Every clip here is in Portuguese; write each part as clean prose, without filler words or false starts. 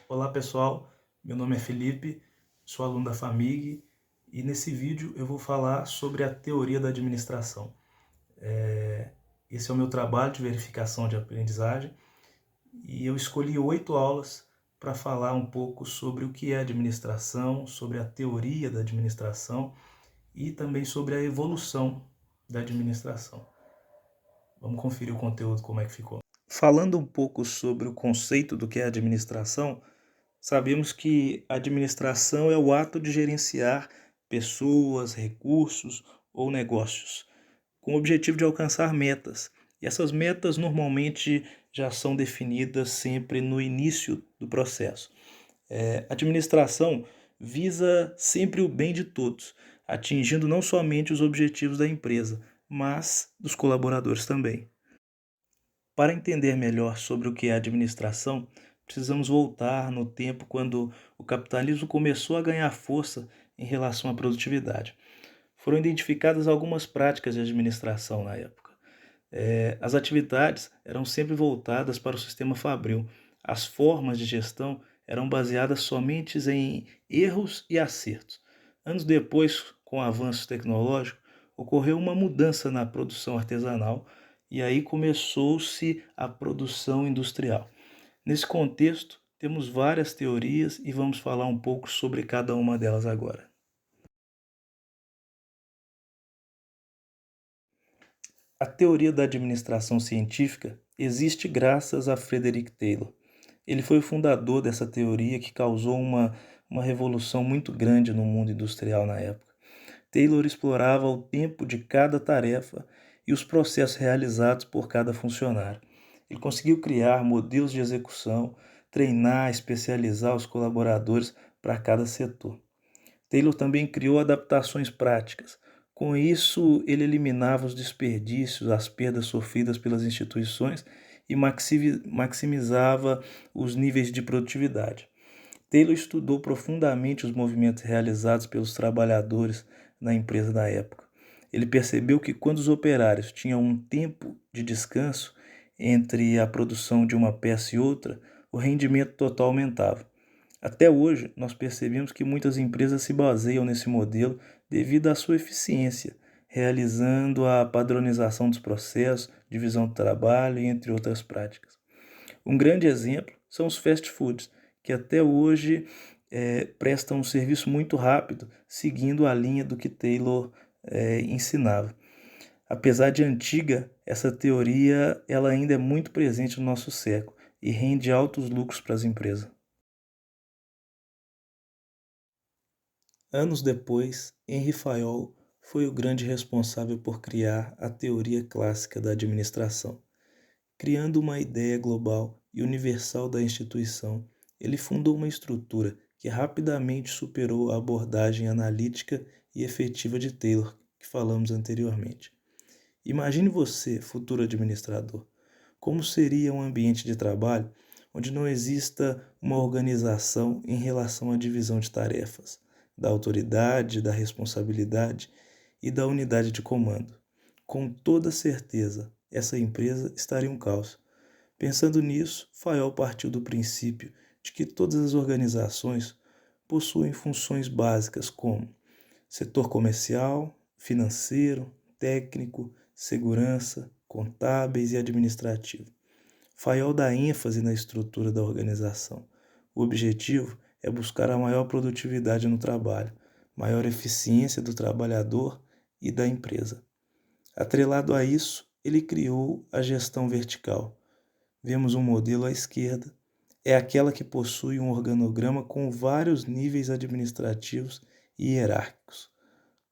Olá pessoal, meu nome é Felipe, sou aluno da FAMIG e nesse vídeo eu vou falar sobre a teoria da administração. Esse é o meu trabalho de verificação de aprendizagem e eu escolhi 8 aulas para falar um pouco sobre o que é administração, sobre a teoria da administração e também sobre a evolução da administração. Vamos conferir o conteúdo como é que ficou. Falando um pouco sobre o conceito do que é administração, sabemos que a administração é o ato de gerenciar pessoas, recursos ou negócios, com o objetivo de alcançar metas. E essas metas normalmente já são definidas sempre no início do processo. Administração visa sempre o bem de todos, atingindo não somente os objetivos da empresa, mas dos colaboradores também. Para entender melhor sobre o que é administração, precisamos voltar no tempo quando o capitalismo começou a ganhar força em relação à produtividade. Foram identificadas algumas práticas de administração na época. As atividades eram sempre voltadas para o sistema fabril. As formas de gestão eram baseadas somente em erros e acertos. Anos depois, com o avanço tecnológico, ocorreu uma mudança na produção artesanal e aí começou-se a produção industrial. Nesse contexto, temos várias teorias e vamos falar um pouco sobre cada uma delas agora. A teoria da administração científica existe graças a Frederick Taylor. Ele foi o fundador dessa teoria que causou uma revolução muito grande no mundo industrial na época. Taylor explorava o tempo de cada tarefa e os processos realizados por cada funcionário. Ele conseguiu criar modelos de execução, treinar, especializar os colaboradores para cada setor. Taylor também criou adaptações práticas. Com isso, ele eliminava os desperdícios, as perdas sofridas pelas instituições e maximizava os níveis de produtividade. Taylor estudou profundamente os movimentos realizados pelos trabalhadores na empresa da época. Ele percebeu que quando os operários tinham um tempo de descanso entre a produção de uma peça e outra, o rendimento total aumentava. Até hoje, nós percebemos que muitas empresas se baseiam nesse modelo devido à sua eficiência, realizando a padronização dos processos, divisão do trabalho, entre outras práticas. Um grande exemplo são os fast foods, que até hoje prestam um serviço muito rápido, seguindo a linha do que Taylor ensinava. Apesar de antiga, essa teoria ela ainda é muito presente no nosso século e rende altos lucros para as empresas. Anos depois, Henri Fayol foi o grande responsável por criar a teoria clássica da administração. Criando uma ideia global e universal da instituição, ele fundou uma estrutura que rapidamente superou a abordagem analítica e efetiva de Taylor, que falamos anteriormente. Imagine você, futuro administrador, como seria um ambiente de trabalho onde não exista uma organização em relação à divisão de tarefas, da autoridade, da responsabilidade e da unidade de comando. Com toda certeza, essa empresa estaria um caos. Pensando nisso, Fayol partiu do princípio de que todas as organizações possuem funções básicas como setor comercial, financeiro, técnico, segurança, contábeis e administrativo. Fayol dá ênfase na estrutura da organização. O objetivo é buscar a maior produtividade no trabalho, maior eficiência do trabalhador e da empresa. Atrelado a isso, ele criou a gestão vertical. Vemos um modelo à esquerda, é aquela que possui um organograma com vários níveis administrativos e hierárquicos.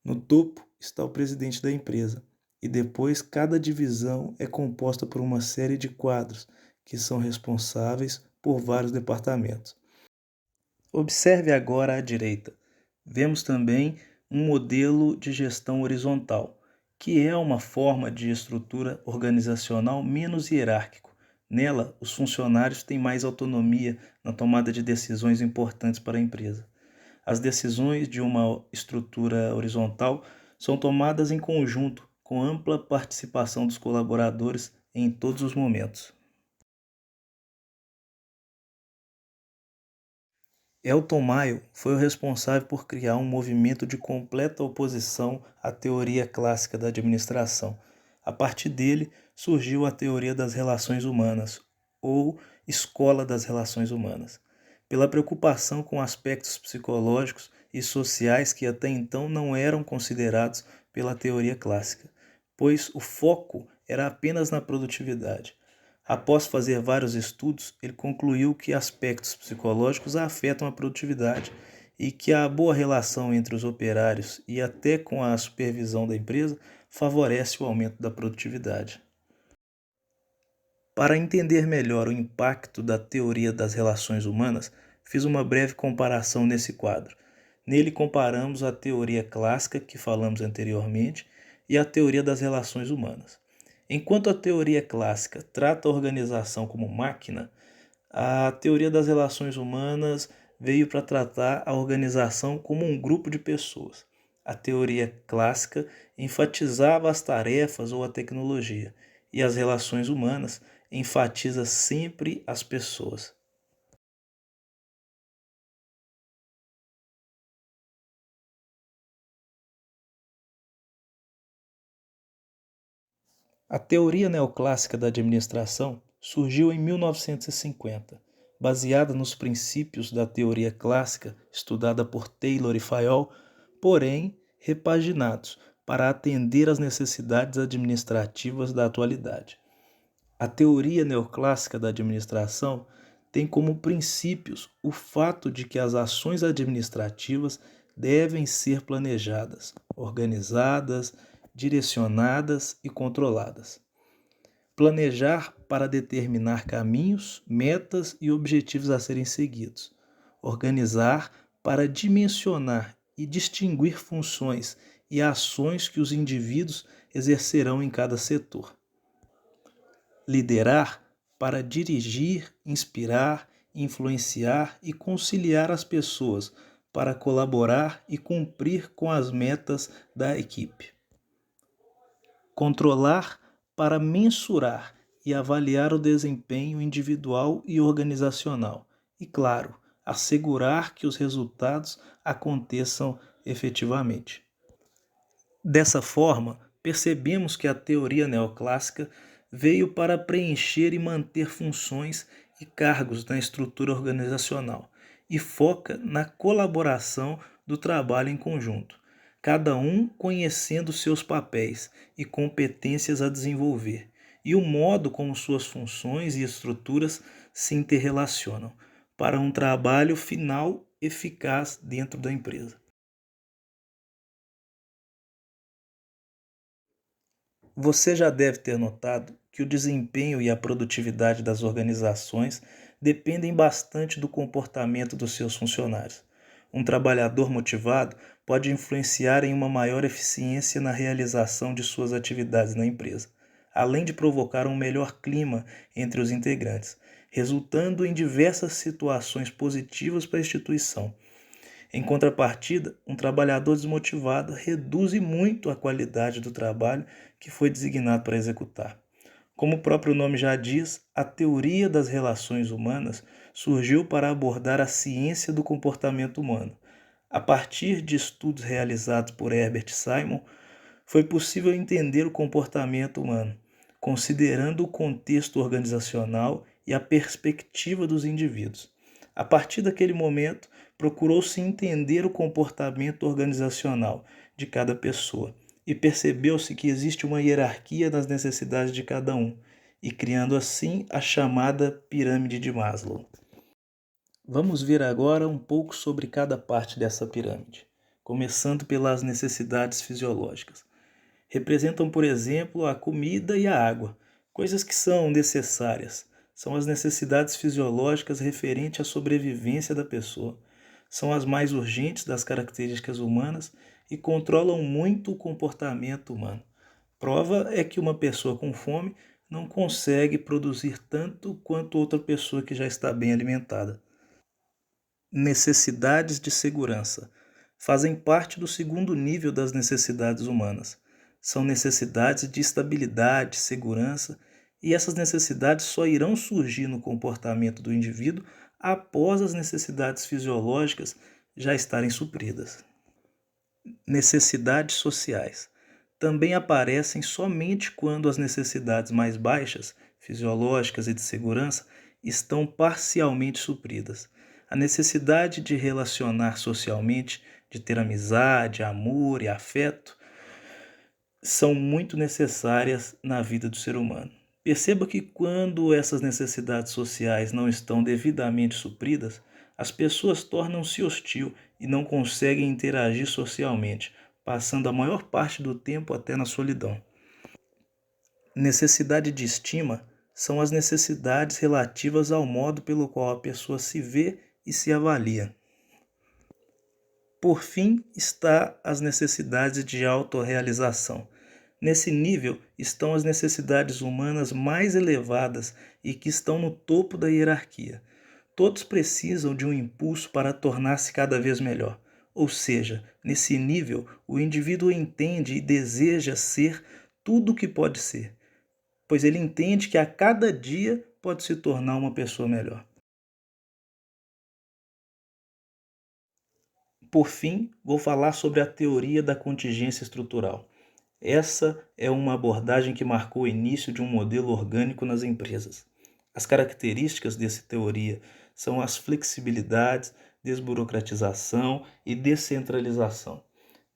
No topo está o presidente da empresa, e depois cada divisão é composta por uma série de quadros que são responsáveis por vários departamentos. Observe agora à direita. Vemos também um modelo de gestão horizontal, que é uma forma de estrutura organizacional menos hierárquico. Nela, os funcionários têm mais autonomia na tomada de decisões importantes para a empresa. As decisões de uma estrutura horizontal são tomadas em conjunto, com ampla participação dos colaboradores em todos os momentos. Elton Mayo foi o responsável por criar um movimento de completa oposição à teoria clássica da administração. A partir dele surgiu a teoria das relações humanas, ou escola das relações humanas, pela preocupação com aspectos psicológicos e sociais que até então não eram considerados pela teoria clássica, pois o foco era apenas na produtividade. Após fazer vários estudos, ele concluiu que aspectos psicológicos afetam a produtividade e que a boa relação entre os operários e até com a supervisão da empresa favorece o aumento da produtividade. Para entender melhor o impacto da teoria das relações humanas, fiz uma breve comparação nesse quadro. Nele comparamos a teoria clássica que falamos anteriormente e a teoria das relações humanas. Enquanto a teoria clássica trata a organização como máquina, a teoria das relações humanas veio para tratar a organização como um grupo de pessoas. A teoria clássica enfatizava as tarefas ou a tecnologia, e as relações humanas enfatiza sempre as pessoas. A teoria neoclássica da administração surgiu em 1950, baseada nos princípios da teoria clássica estudada por Taylor e Fayol, porém repaginados para atender às necessidades administrativas da atualidade. A teoria neoclássica da administração tem como princípios o fato de que as ações administrativas devem ser planejadas, organizadas, direcionadas e controladas. Planejar para determinar caminhos, metas e objetivos a serem seguidos. Organizar para dimensionar e distinguir funções e ações que os indivíduos exercerão em cada setor. Liderar para dirigir, inspirar, influenciar e conciliar as pessoas para colaborar e cumprir com as metas da equipe. Controlar para mensurar e avaliar o desempenho individual e organizacional. E, claro, assegurar que os resultados aconteçam efetivamente. Dessa forma, percebemos que a teoria neoclássica veio para preencher e manter funções e cargos na estrutura organizacional e foca na colaboração do trabalho em conjunto, cada um conhecendo seus papéis e competências a desenvolver e o modo como suas funções e estruturas se interrelacionam para um trabalho final eficaz dentro da empresa. Você já deve ter notado que o desempenho e a produtividade das organizações dependem bastante do comportamento dos seus funcionários. Um trabalhador motivado pode influenciar em uma maior eficiência na realização de suas atividades na empresa, além de provocar um melhor clima entre os integrantes, resultando em diversas situações positivas para a instituição. Em contrapartida, um trabalhador desmotivado reduz muito a qualidade do trabalho que foi designado para executar. Como o próprio nome já diz, a teoria das relações humanas surgiu para abordar a ciência do comportamento humano. A partir de estudos realizados por Herbert Simon, foi possível entender o comportamento humano, considerando o contexto organizacional e a perspectiva dos indivíduos. A partir daquele momento, procurou-se entender o comportamento organizacional de cada pessoa e percebeu-se que existe uma hierarquia das necessidades de cada um, e criando assim a chamada pirâmide de Maslow. Vamos ver agora um pouco sobre cada parte dessa pirâmide, começando pelas necessidades fisiológicas. Representam, por exemplo, a comida e a água, coisas que são necessárias. São as necessidades fisiológicas referentes à sobrevivência da pessoa. São as mais urgentes das características humanas e controlam muito o comportamento humano. Prova é que uma pessoa com fome não consegue produzir tanto quanto outra pessoa que já está bem alimentada. Necessidades de segurança fazem parte do segundo nível das necessidades humanas. São necessidades de estabilidade, segurança, e essas necessidades só irão surgir no comportamento do indivíduo após as necessidades fisiológicas já estarem supridas. Necessidades sociais também aparecem somente quando as necessidades mais baixas, fisiológicas e de segurança, estão parcialmente supridas. A necessidade de relacionar socialmente, de ter amizade, amor e afeto, são muito necessárias na vida do ser humano. Perceba que quando essas necessidades sociais não estão devidamente supridas, as pessoas tornam-se hostil e não conseguem interagir socialmente, passando a maior parte do tempo até na solidão. Necessidade de estima são as necessidades relativas ao modo pelo qual a pessoa se vê e se avalia. Por fim, está as necessidades de autorrealização. Nesse nível estão as necessidades humanas mais elevadas e que estão no topo da hierarquia. Todos precisam de um impulso para tornar-se cada vez melhor. Ou seja, nesse nível, o indivíduo entende e deseja ser tudo o que pode ser, pois ele entende que a cada dia pode se tornar uma pessoa melhor. Por fim, vou falar sobre a teoria da contingência estrutural. Essa é uma abordagem que marcou o início de um modelo orgânico nas empresas. As características dessa teoria são as flexibilidades, desburocratização e descentralização.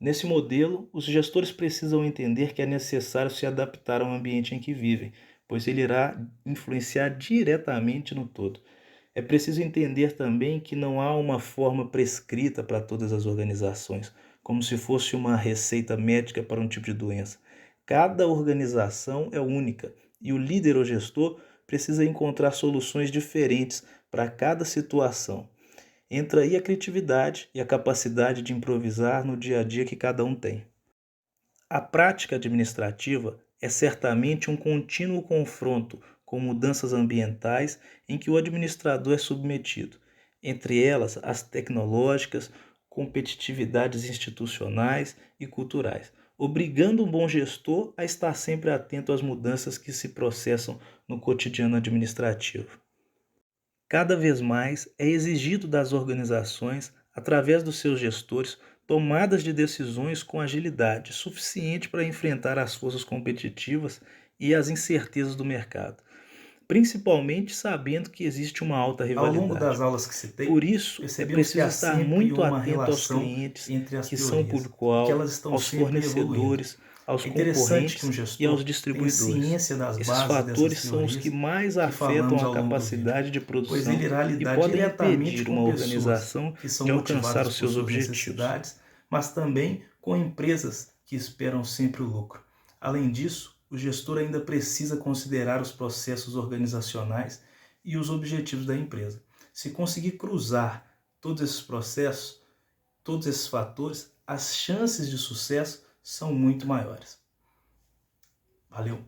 Nesse modelo, os gestores precisam entender que é necessário se adaptar ao ambiente em que vivem, pois ele irá influenciar diretamente no todo. É preciso entender também que não há uma forma prescrita para todas as organizações, como se fosse uma receita médica para um tipo de doença. Cada organização é única e o líder ou gestor precisa encontrar soluções diferentes para cada situação. Entra aí a criatividade e a capacidade de improvisar no dia a dia que cada um tem. A prática administrativa é certamente um contínuo confronto com mudanças ambientais em que o administrador é submetido, entre elas as tecnológicas, competitividades institucionais e culturais, obrigando um bom gestor a estar sempre atento às mudanças que se processam no cotidiano administrativo. Cada vez mais é exigido das organizações, através dos seus gestores, tomadas de decisões com agilidade suficiente para enfrentar as forças competitivas e as incertezas do mercado, principalmente sabendo que existe uma alta rivalidade. Ao longo das aulas que citei, Por isso, é preciso estar muito atento aos clientes que são público-alvo, aos fornecedores, aos concorrentes e aos distribuidores. Esses fatores são os que mais afetam a capacidade de produção e podem impedir uma organização de alcançar os seus objetivos. Mas também com empresas que esperam sempre o lucro. Além disso, o gestor ainda precisa considerar os processos organizacionais e os objetivos da empresa. Se conseguir cruzar todos esses processos, todos esses fatores, as chances de sucesso são muito maiores. Valeu!